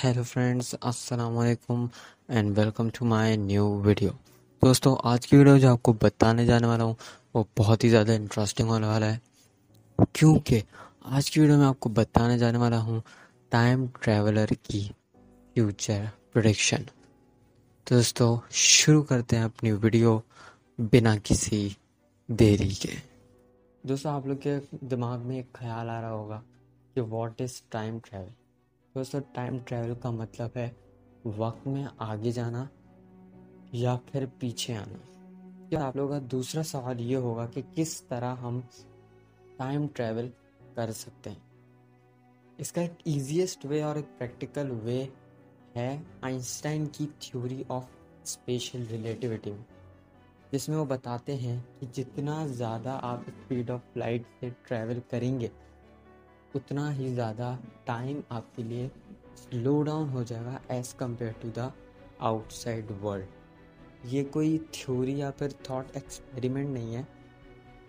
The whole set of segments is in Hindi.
हेलो फ्रेंड्स, अस्सलाम वालेकुम and welcome to my new video. दोस्तों, आज की वीडियो जो आपको बताने जाने वाला हूँ वो बहुत ही ज़्यादा इंटरेस्टिंग होने वाला है, क्योंकि आज की वीडियो में आपको बताने जाने वाला हूँ टाइम ट्रैवलर की फ्यूचर प्रेडिक्शन। तो दोस्तों, शुरू करते हैं अपनी वीडियो बिना किसी देरी के। दोस्तों, आप लोग के दिमाग में एक ख्याल आ रहा होगा कि व्हाट इज़ टाइम ट्रैवल। दोस्तों, टाइम ट्रैवल का मतलब है वक्त में आगे जाना या फिर पीछे आना। क्या आप लोगों का दूसरा सवाल ये होगा कि किस तरह हम टाइम ट्रैवल कर सकते हैं। इसका एक ईजीएस्ट वे और एक प्रैक्टिकल वे है आइंस्टाइन की थ्योरी ऑफ स्पेशल रिलेटिविटी में, जिसमें वो बताते हैं कि जितना ज़्यादा आप स्पीड ऑफ लाइट से ट्रैवल करेंगे उतना ही ज़्यादा टाइम आपके लिए स्लो डाउन हो जाएगा as compared to the outside world. ये कोई थ्योरी या फिर थॉट एक्सपेरिमेंट नहीं है,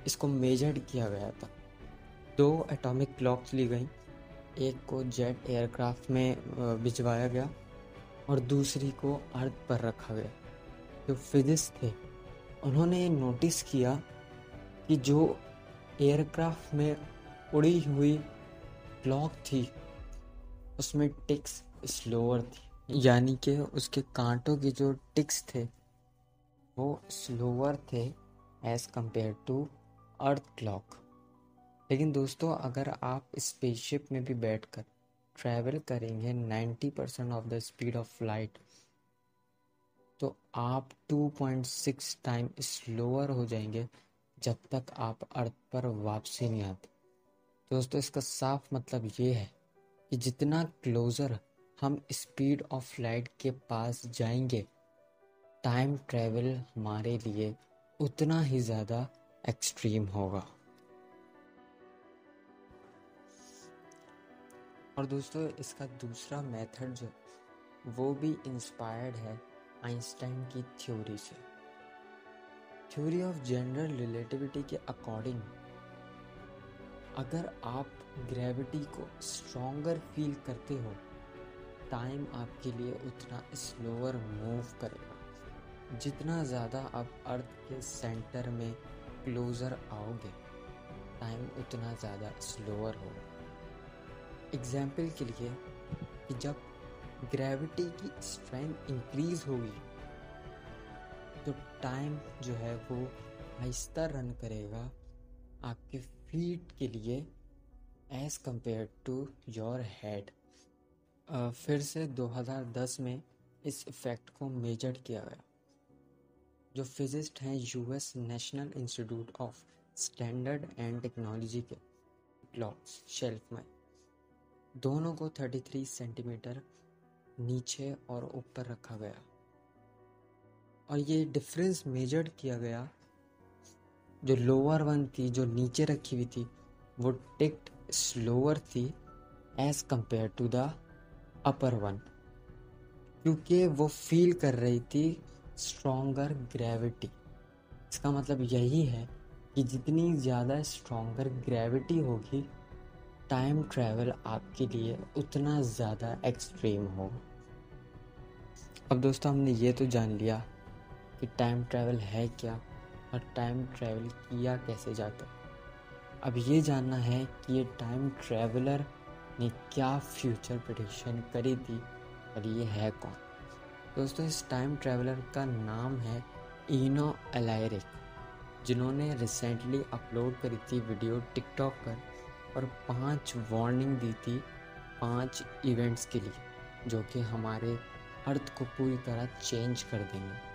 इसको मेजर्ड किया गया था। दो एटॉमिक क्लॉक्स ली गई, एक को जेट एयरक्राफ्ट में भिजवाया गया और दूसरी को अर्थ पर रखा गया। जो फिजिस्ट थे उन्होंने नोटिस किया कि जो एयरक्राफ्ट में उड़ी हुई क्लॉक थी उसमें टिक्स स्लोअर थी, यानी कि उसके कांटों के जो टिक्स थे वो स्लोअर थे as compared to earth clock. लेकिन दोस्तों, अगर आप स्पेसशिप में भी बैठकर ट्रैवल करेंगे 90% of the speed of light, तो आप 2.6 टाइम स्लोअर हो जाएंगे जब तक आप अर्थ पर वापसी नहीं आते। दोस्तों, इसका साफ मतलब ये है कि जितना क्लोज़र हम स्पीड ऑफ लाइट के पास जाएंगे, टाइम ट्रैवल हमारे लिए उतना ही ज़्यादा एक्सट्रीम होगा। और दोस्तों, इसका दूसरा मेथड जो वो भी इंस्पायर्ड है आइंस्टाइन की थ्योरी से। थ्योरी ऑफ जनरल रिलेटिविटी के अकॉर्डिंग अगर आप ग्रेविटी को स्ट्रॉन्गर फील करते हो, टाइम आपके लिए उतना स्लोअर मूव करेगा। जितना ज़्यादा आप अर्थ के सेंटर में क्लोज़र आओगे, टाइम उतना ज़्यादा स्लोअर होगा। एग्जाम्पल के लिए कि जब ग्रेविटी की स्ट्रेंथ इंक्रीज होगी तो टाइम जो है वो आहिस्ता रन करेगा आपके फीट के लिए as compared to your head. फिर से 2010 में इस इफेक्ट को मेजर किया गया। जो फिजिस्ट हैं US national institute of standard and technology के क्लॉक्स शेल्फ में दोनों को 33 सेंटीमीटर नीचे और ऊपर रखा गया और ये डिफरेंस मेजर किया गया। जो लोअर वन थी, जो नीचे रखी हुई थी, वो टिक्ड स्लोअर थी as compared to the upper one, क्योंकि वो फील कर रही थी स्ट्रॉन्गर ग्रेविटी। इसका मतलब यही है कि जितनी ज़्यादा स्ट्रॉन्गर ग्रेविटी होगी, टाइम ट्रैवल आपके लिए उतना ज़्यादा एक्सट्रीम होगा। अब दोस्तों, हमने ये तो जान लिया कि टाइम ट्रैवल है क्या और टाइम ट्रैवल किया कैसे जाता है। अब ये जानना है कि ये टाइम ट्रैवलर ने क्या फ्यूचर प्रेडिक्शन करी थी और ये है कौन। दोस्तों, इस टाइम ट्रैवलर का नाम है इनो एलायरिक, जिन्होंने रिसेंटली अपलोड करी थी वीडियो टिकटॉक पर और 5 वार्निंग दी थी 5 इवेंट्स के लिए जो कि हमारे अर्थ को पूरी तरह चेंज कर देंगे।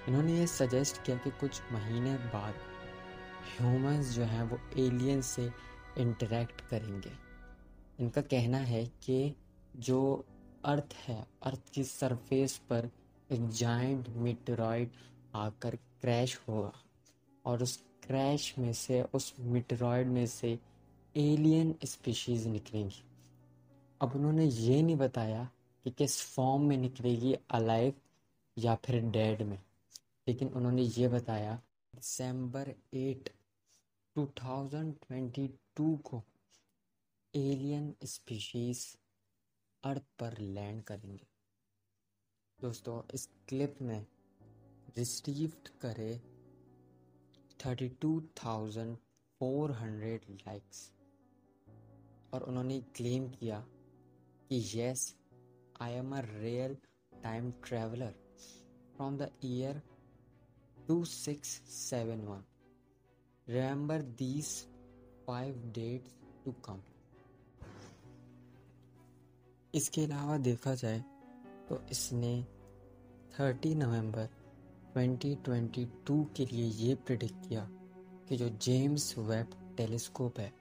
इन्होंने ये सजेस्ट किया कि कुछ महीने बाद ह्यूमंस जो हैं वो एलियन से इंटरेक्ट करेंगे। इनका कहना है कि जो अर्थ है, अर्थ की सरफेस पर एक जाइंट मीटेरॉइड आकर क्रैश होगा और उस क्रैश में से, उस मीटेरॉइड में से एलियन स्पीशीज निकलेंगी। अब उन्होंने ये नहीं बताया कि किस फॉर्म में निकलेगी, अलाइव या फिर डेड में, लेकिन उन्होंने ये बताया दिसंबर 8, 2022 को एलियन स्पीशीज अर्थ पर लैंड करेंगे। दोस्तों इस क्लिप में रिसीव्ड करे 32,400 लाइक्स और उन्होंने क्लेम किया कि yes, I am a real time traveller from the year 2671। Remember these 5 dates to come. इसके अलावा देखा जाए तो इसने 30 नवंबर 2022 के लिए ये प्रिडिक्ट किया कि जो जेम्स वेब टेलीस्कोप है,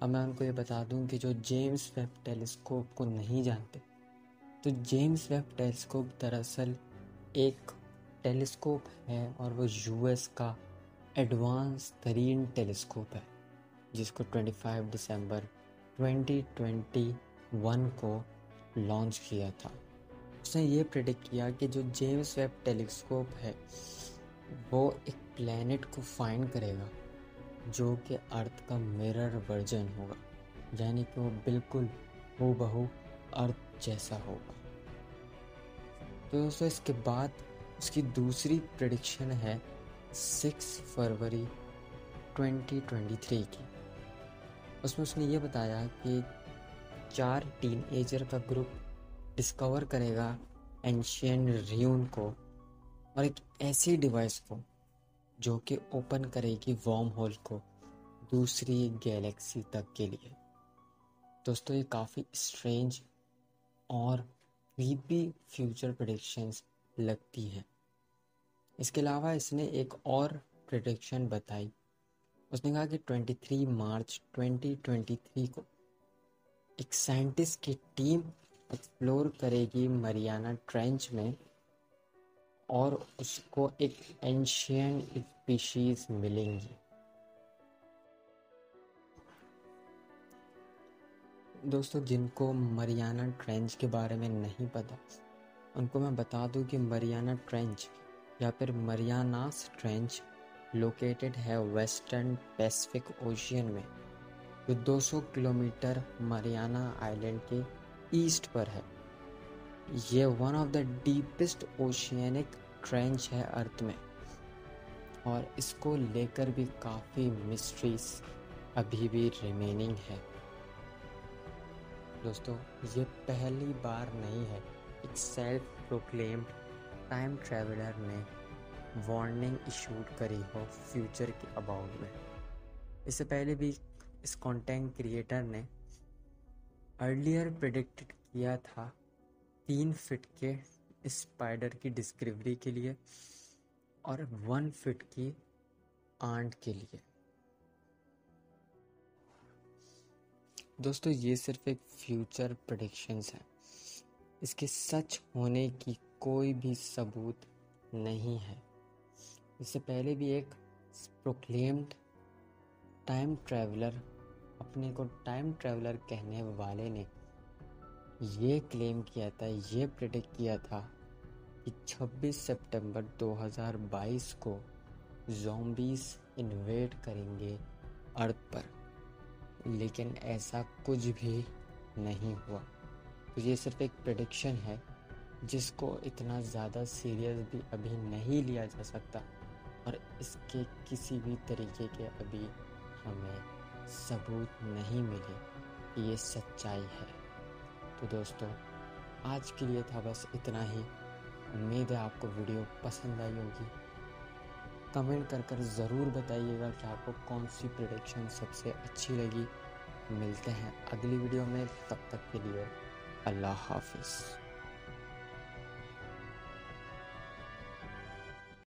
अब मैं उनको ये बता दूं कि जो जेम्स वेब टेलीस्कोप को नहीं जानते, तो जेम्स वेब टेलीस्कोप दरअसल एक टेलीस्कोप है और वो यूएस का एडवांस तरीन टेलीस्कोप है, जिसको 25 दिसंबर 2021 को लॉन्च किया था। उसने ये प्रेडिक्ट किया कि जो जेम्स वेब टेलीस्कोप है वो एक प्लैनेट को फाइंड करेगा जो कि अर्थ का मिरर वर्जन होगा, यानी कि वो बिल्कुल हूबहू अर्थ जैसा होगा। तो दोस्तों इसके बाद उसकी दूसरी प्रेडिक्शन है 6 फरवरी 2023 की। उसमें उसने ये बताया कि 4 टीनएजर का ग्रुप डिस्कवर करेगा एंशियंट र्यून को और एक ऐसी डिवाइस को जो कि ओपन करेगी वर्म होल को दूसरी गैलेक्सी तक के लिए। दोस्तों ये काफ़ी स्ट्रेंज और क्रीपी फ्यूचर प्रेडिक्शंस लगती हैं। इसके अलावा इसने एक और प्रेडिक्शन बताई। उसने कहा कि 23 मार्च 2023 को एक साइंटिस्ट की टीम एक्सप्लोर करेगी मरियाना ट्रेंच में और उसको एक एंशियंट स्पीशीज मिलेंगी। दोस्तों जिनको मरियाना ट्रेंच के बारे में नहीं पता, उनको मैं बता दूं कि मरियाना ट्रेंच या फिर मरियानास ट्रेंच लोकेटेड है वेस्टर्न पैसिफिक ओशियन में, जो 200 किलोमीटर मरियाना आइलैंड के ईस्ट पर है। ये one of the deepest oceanic trench है अर्थ में और इसको लेकर भी काफ़ी मिस्ट्रीज अभी भी रिमेनिंग है। दोस्तों ये पहली बार नहीं है एक सेल्फ प्रोक्लेम्ड टाइम ट्रैवलर ने वार्निंग इशूड करी हो फ्यूचर के अबाउट में। इससे पहले भी इस कंटेंट क्रिएटर ने अर्लियर प्रेडिक्टेड किया था 3 फीट के स्पाइडर की डिस्कवरी के लिए और 1 फीट की आंट के लिए। दोस्तों ये सिर्फ एक फ्यूचर प्रेडिक्शंस है, इसके सच होने की कोई भी सबूत नहीं है। इससे पहले भी एक प्रोक्लेम्ड टाइम ट्रैवलर, अपने को टाइम ट्रैवलर कहने वाले ने ये क्लेम किया था, ये प्रेडिक्ट किया था कि 26 सितंबर 2022 को ज़ॉम्बीज़ इन्वेड करेंगे अर्थ पर, लेकिन ऐसा कुछ भी नहीं हुआ। तो ये सिर्फ एक प्रेडिक्शन है जिसको इतना ज़्यादा सीरियस भी अभी नहीं लिया जा सकता और इसके किसी भी तरीके के अभी हमें सबूत नहीं मिले कि ये सच्चाई है। तो दोस्तों आज के लिए था बस इतना ही। उम्मीद है आपको वीडियो पसंद आई होगी। कमेंट कर ज़रूर बताइएगा कि आपको कौन सी प्रेडिक्शन सबसे अच्छी लगी। मिलते हैं अगली वीडियो में, तब तक के लिए अल्लाह हाफिज़।